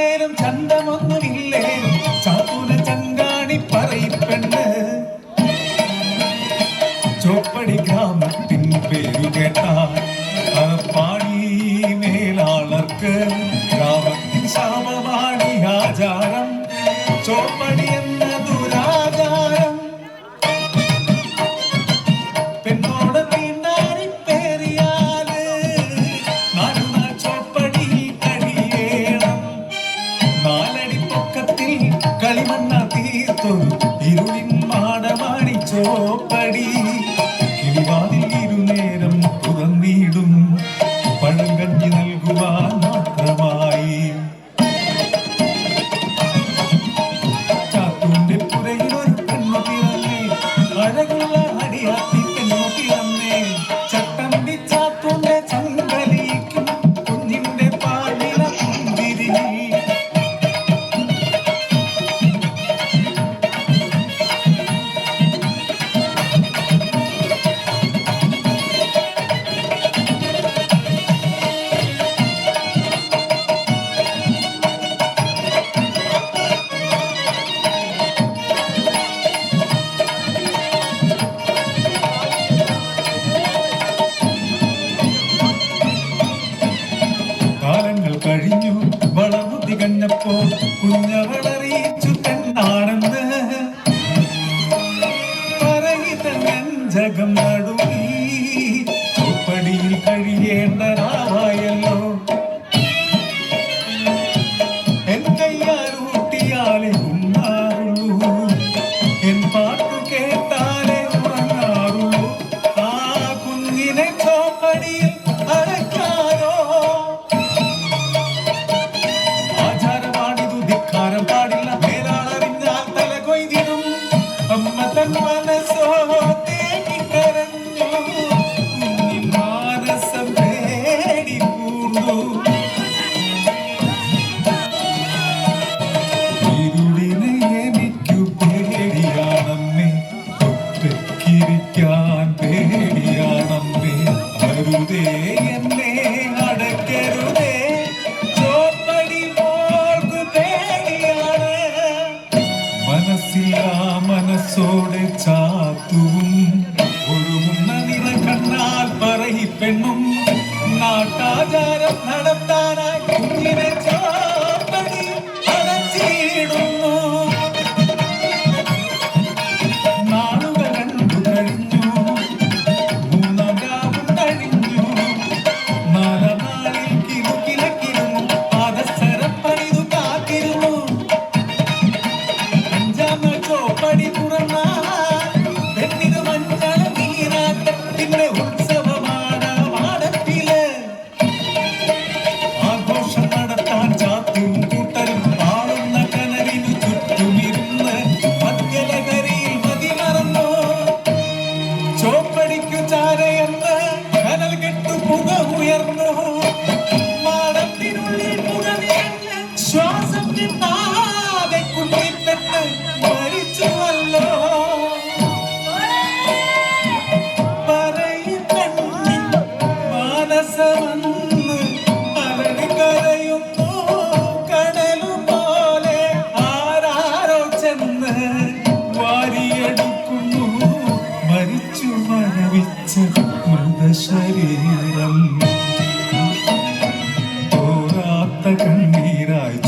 നേരം ചന്തമൊന്നുമില്ലേ ചാത്തൂന ചങ്കാണി പറയിപ്പെണ്ണ് ചോപ്പടി ഗ്രാമത്തിൻ പേരു കേട്ടാൽ പാടി മേലാളർക്ക് ഗ്രാമത്തിൻ ശാപമാണി ആചാരം ചോപ്പടി എന്ന ദുരാചാരം പെണ്ണോട് തീണ്ടാരി പേറിയാല് നാലുനാൾ ചോപ്പടി കഴിയേണം നാലടി പൊക്കത്തിൽ കളിമണ്ണ തീർത്തൊരു ഇരുളിൻ മാടമാണി ചോപ്പടി കിളിവാതിൽ ഇരുനേരം തുറന്നിടും പഴങ്കഞ്ഞി നൽകുവാൻ മാത്രമായി ചാത്തൂന്റെ പുരയിൽ ഒരു പെണ്ണു പിറന്നേ അഴകുള്ള അടിയാത്തി പെണ്ണു പിറന്നേ ചട്ടമ്പി ചാത്തൂന്റെ ചങ്കലിക്കും കുഞ്ഞിന്റെ പാലില കുന്തിരി കഴിഞ്ഞു വളർന്നു തികഞ്ഞപ്പോ കുഞ്ഞവളറിയിച്ചു പെണ്ണാണെന്ന് പറയിതം നടുവി ചോപ്പടിയിൽ കഴിയേണ്ടതാവായല്ലോ എൻ കയ്യാലൂട്ടിയാലെ ഉണ്ണാറുള്ളൂ എൻ പാട്ടു കേട്ടാലേ ഉറങ്ങാറുള്ളൂ ആ കുഞ്ഞിനെ ചോപ്പടിയിൽ അടയ്ക്കാനോ പാടില്ല മേലാളറിഞ്ഞാൽ തല കൊയ്തിടും അമ്മ തൻ മനസ്സോ തേങ്ങിക്കരഞ്ഞു കുഞ്ഞിൻ മാനസം പേടി പൂണ്ടു ഇരുളിനെ എനിക്കു പേടിയാണമ്മേ ഒറ്റയ്ക്കിരിക്കാൻ പേടിയാണമ്മേ അരുതേ എന്നെ അടയ്ക്കരുതേ മനസ്സോടെ ചാത്തുവും ഒഴുകുന്ന നില കണ്ണാൽ പറയിപ്പെണ്ണും നാട്ടാചാരം നടത്താനായി കുഞ്ഞിനെ ചോപ്പടി അടച്ചിടുന്നു നാളുകൾ രണ്ടു കഴിഞ്ഞു മൂന്നാം രാവും കഴിഞ്ഞു നാലാം നാളിൽ കിലുക്കിലക്കിരുന്നു പാദസരം പണിതു കാത്തിരുന്നു ചോപ്പടി തുറന്നാൽ പെണ്ണിന് മഞ്ഞൾ നീരാട്ടത്തിന്റെ ഉത്സവമാണ് മാടത്തില് ആഘോഷം നടത്താൻ ചാത്തും കൂട്ടരും ആളുന്ന കനലിനു ചുറ്റുമിരുന്ന് മദ്യലഹരിയിൽ മതി മറന്നു ചോപ്പടിക്കു ചാരയെന്ന് കനൽ കെട്ടു പുക ഉയർന്നു മാടത്തിനുള്ളിൽ പുക നിറഞ്ഞ് ശ്വാസം കിട്ടാതെ കുട്ടിപ്പെട്ട് മരിച്ചുവല്ലോ പറയിപ്പെണ്ണിൻ മാനസമെന്ന് അലറി കരയുന്നു കടലുപോലെ ആരാരോ ചെന്ന് വാരിയെടുക്കുന്നു മരിച്ചു മരവിച്ച മൃതശരീരം തോരാത്ത കണ്ണീരായി